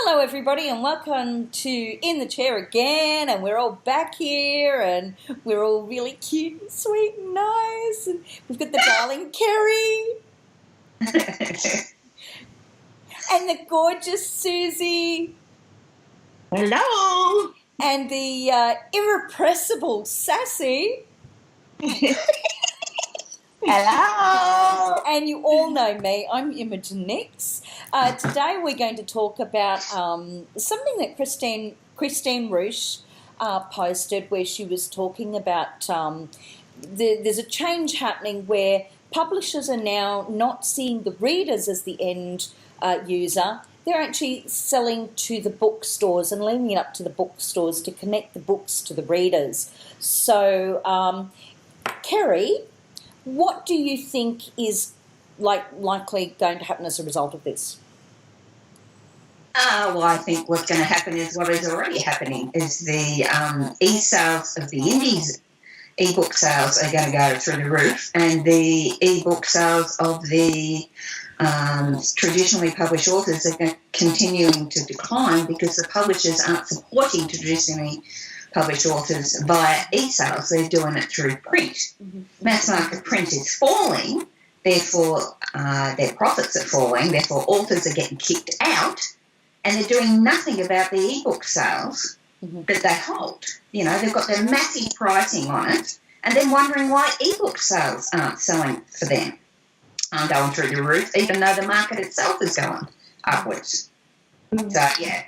Hello everybody and welcome to In the Chair again, and we're all back here and we're all really cute and sweet and nice, and we've got the darling Keri and the gorgeous Suzi. Hello. And the irrepressible Sassie. Hello. And you all know me, I'm Imogene. Today we're going to talk about something that Christine Roosh posted, where she was talking about there's a change happening where publishers are now not seeing the readers as the end user. They're actually selling to the bookstores and leaving it up to the bookstores to connect the books to the readers. So, Keri, what do you think is likely going to happen as a result of this? Well, I think what's going to happen is what is already happening, is the e-sales of the indies, e-book sales are going to go through the roof, and the e-book sales of the traditionally published authors are continuing to decline because the publishers aren't supporting traditionally published authors via e-sales. They're doing it through print. Mm-hmm. Mass market print is falling, therefore their profits are falling, therefore authors are getting kicked out, and they're doing nothing about the e-book sales that they hold. You know, they've got their massive pricing on it, and then wondering why e-book sales aren't selling for them, aren't going through the roof, even though the market itself is going upwards. Mm-hmm. So, yeah,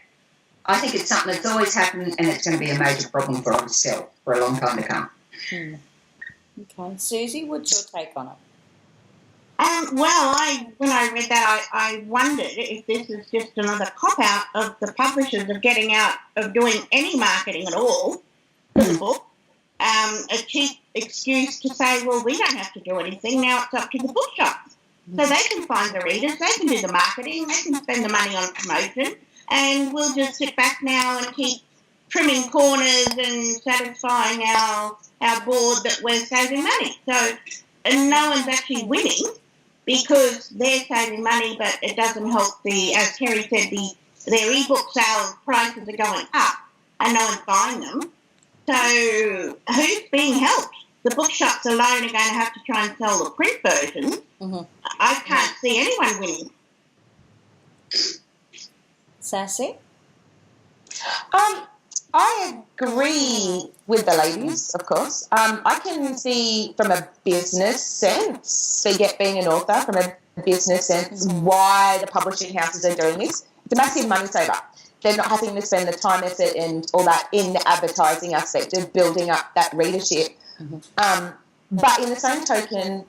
I think it's something that's always happened, and it's going to be a major problem for us still for a long time to come. Okay. Suzi, what's your take on it? When I read that, I wondered if this is just another cop-out of the publishers of getting out of doing any marketing at all for the book. A cheap excuse to say, well, we don't have to do anything, now it's up to the bookshops. So they can find the readers, they can do the marketing, they can spend the money on promotion, and we'll just sit back now and keep trimming corners and satisfying our board that we're saving money. So and no one's actually winning because they're saving money, but it doesn't help as Keri said, their e-book sales prices are going up and no one's buying them. So who's being helped? The bookshops alone are going to have to try and sell the print versions. Mm-hmm. I can't see anyone winning. Sassy? I agree with the ladies, of course. I can see from a business sense, being an author, from a business sense, why the publishing houses are doing this. It's a massive money saver. They're not having to spend the time, effort, and all that in the advertising aspect of building up that readership. Mm-hmm. But in the same token,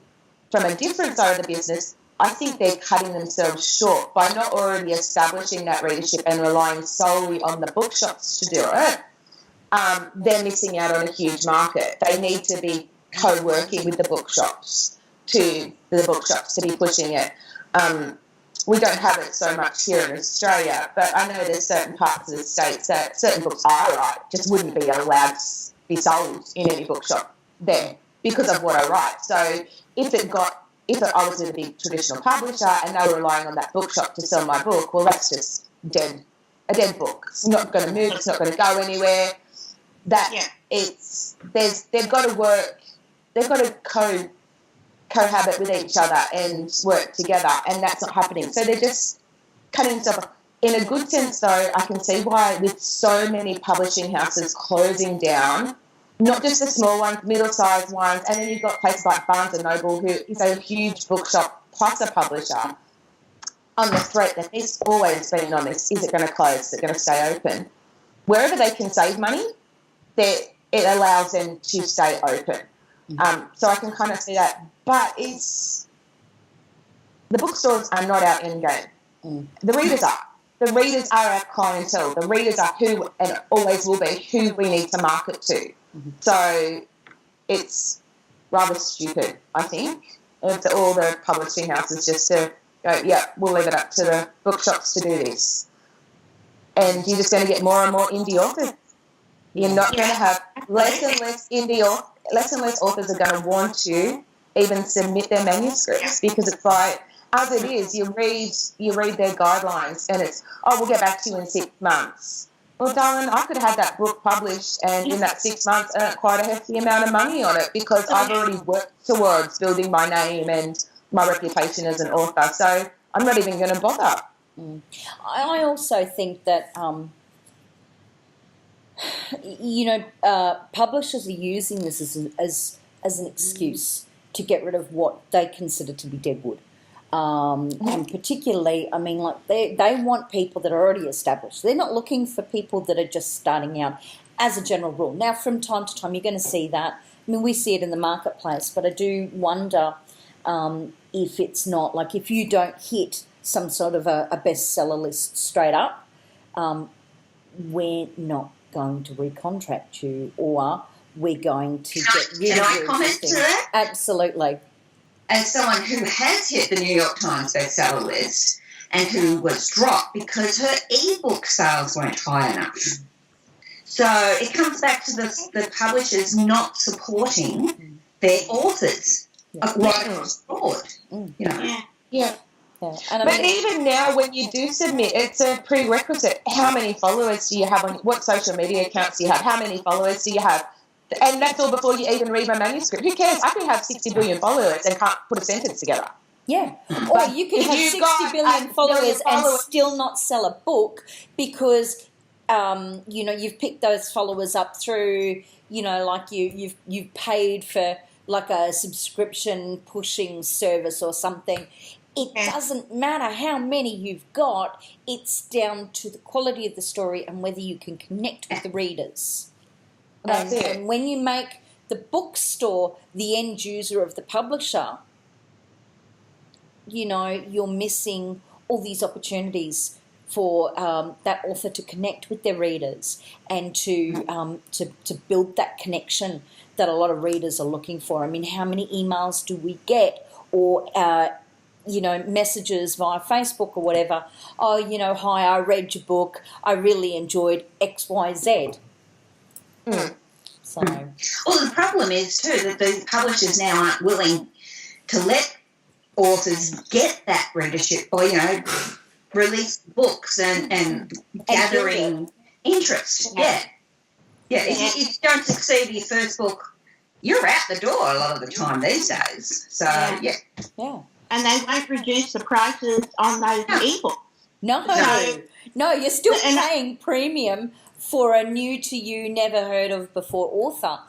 from a different side of the business, I think they're cutting themselves short by not already establishing that readership and relying solely on the bookshops to do it. They're missing out on a huge market. They need to be co-working with the bookshops to be pushing it. We don't have it so much here in Australia, but I know there's certain parts of the states that certain books I write just wouldn't be allowed to be sold in any bookshop there because of what I write. So if I was in a big traditional publisher and they were relying on that bookshop to sell my book, well, that's just a dead book. It's not going to move. It's not going to go anywhere. They've got to work. They've got to cohabit with each other and work together, and that's not happening. So they're just cutting themselves off. In a good sense, though, I can see why, with so many publishing houses closing down, not just the small ones, middle-sized ones, and then you've got places like Barnes & Noble, who is a huge bookshop plus a publisher, on the threat that it's always been on this. Is it going to close? Is it going to stay open? Wherever they can save money, it allows them to stay open. So I can kind of see that. But the bookstores are not our end game. The readers are. The readers are our clientele. The readers are who, and always will be, who we need to market to. Mm-hmm. So it's rather stupid, I think, of all the publishing houses just to go, yeah, we'll leave it up to the bookshops to do this. And you're just going to get more and more indie authors. You're not going to have less and less authors are going to want to even submit their manuscripts because it's like, as it is, you read their guidelines, and it's, we'll get back to you in 6 months. Well, darling, I could have had that book published and in that 6 months earn quite a hefty amount of money on it because I've already worked towards building my name and my reputation as an author. So I'm not even going to bother. I also think that, publishers are using this as an excuse to get rid of what they consider to be deadwood. And particularly, I mean, like they want people that are already established. They're not looking for people that are just starting out as a general rule. Now, from time to time, you're going to see that. I mean, we see it in the marketplace, but I do wonder if it's not, like if you don't hit some sort of a bestseller list straight up, we're not going to recontract you, or we're going to get rid of you. Can I comment to that? Absolutely. As someone who has hit the New York Times bestseller list and who was dropped because her ebook sales weren't high enough. So it comes back to the publishers not supporting their authors right across the board. You know. Yeah. And but even now, when you do submit, it's a prerequisite. How many followers do you have on what social media accounts do you have? How many followers do you have? And that's all before you even read my manuscript. Who cares? I can have 60 billion followers and can't put a sentence together. Yeah. Or you can have 60 billion followers and still not sell a book because, you've picked those followers up through, like you've paid for like a subscription pushing service or something. It doesn't matter how many you've got. It's down to the quality of the story and whether you can connect with the readers. And when you make the bookstore the end user of the publisher, you're missing all these opportunities for that author to connect with their readers and to build that connection that a lot of readers are looking for. I mean, how many emails do we get or messages via Facebook or whatever? Oh, hi, I read your book. I really enjoyed X, Y, Z. So. Well, the problem is too that the publishers now aren't willing to let authors get that readership or release books and gathering interest. Yeah. If you don't succeed with your first book, you're out the door a lot of the time these days. So yeah. And they won't reduce the prices on those ebooks. No, you're still paying premium for a new to you, never heard of before author.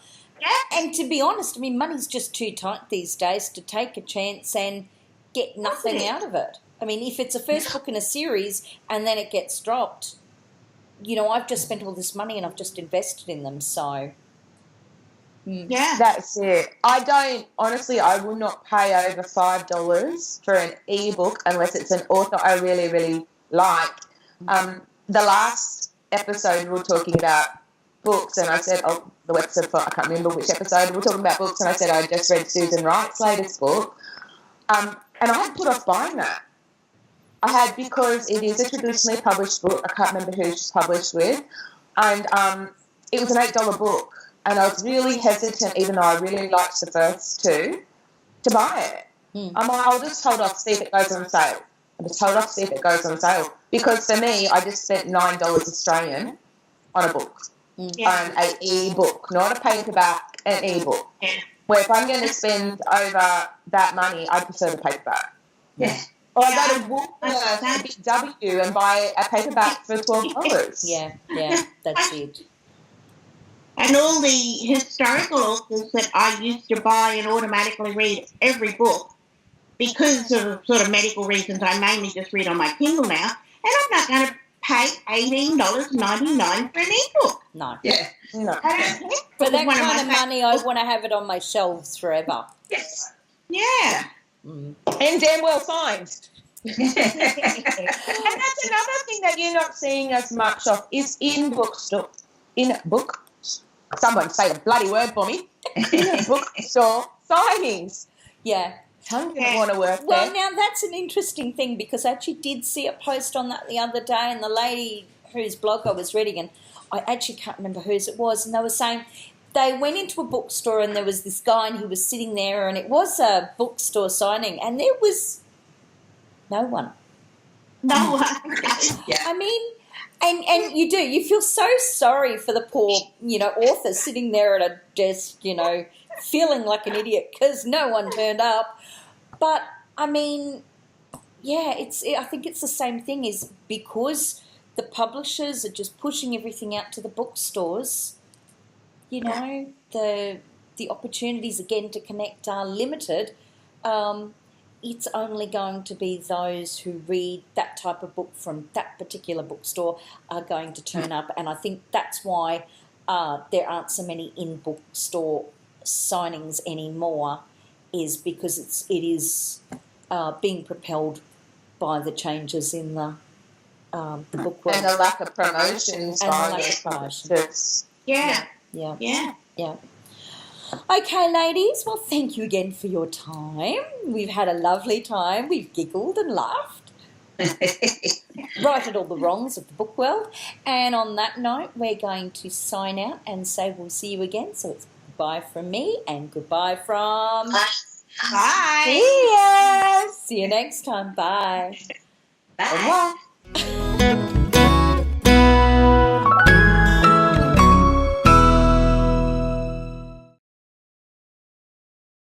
Yeah. And to be honest, I mean, money's just too tight these days to take a chance and get nothing out of it. I mean, if it's a first book in a series and then it gets dropped, I've just spent all this money and I've just invested in them, so. Yeah. That's it. I will not pay over $5 for an ebook unless it's an author I really, really like. The last episode we were talking about books and I said, the episode for, I can't remember which episode, we were talking about books and I said I just read Susan Wright's latest book and I had put off buying that. I had because it is a traditionally published book. I can't remember who she's published with and it was an $8 book and I was really hesitant, even though I really liked the first two, to buy it. I'm like, I'll just hold off, see if it goes on sale. Because for me, I just spent $9 Australian on a book, on an e-book, not a paperback, an e-book. Yeah. Where if I'm going to spend over that money, I prefer the paperback. Yeah. Or I go to Woolworths, Big W, and buy a paperback for $12. Yeah, that's it. And all the historical authors that I used to buy and automatically read every book, because of sort of medical reasons, I mainly just read on my Kindle now, and I'm not going to pay $18.99 for an ebook. No. Yeah. No. I don't care. For that kind of money, I want to have it on my shelves forever. Yes. Yeah. And damn well signed. And that's another thing that you're not seeing as much of is in bookstore. Someone say the bloody word for me. In bookstore signings. Yeah. Don't want to work well, there. now that's an interesting thing because I actually did see a post on that the other day, and the lady whose blog I was reading, and I actually can't remember whose it was, and they were saying they went into a bookstore and there was this guy and he was sitting there and it was a bookstore signing and there was No one. No one. Yeah. I mean, and you feel so sorry for the poor, author sitting there at a desk, feeling like an idiot because no one turned up. But, I mean, yeah, I think it's the same thing, is because the publishers are just pushing everything out to the bookstores, the opportunities again to connect are limited. It's only going to be those who read that type of book from that particular bookstore are going to turn up, and I think that's why there aren't so many in-bookstore signings anymore, is because it is being propelled by the changes in the book world. And the lack of promotions by those publishers. Yeah. Yeah. Yeah. Yeah. Okay, ladies, well, thank you again for your time. We've had a lovely time. We've giggled and laughed, righted all the wrongs of the book world. And on that note, we're going to sign out and say we'll see you again. So it's goodbye from me and goodbye from... Bye. Cheers. See you next time. Bye. Bye. Bye.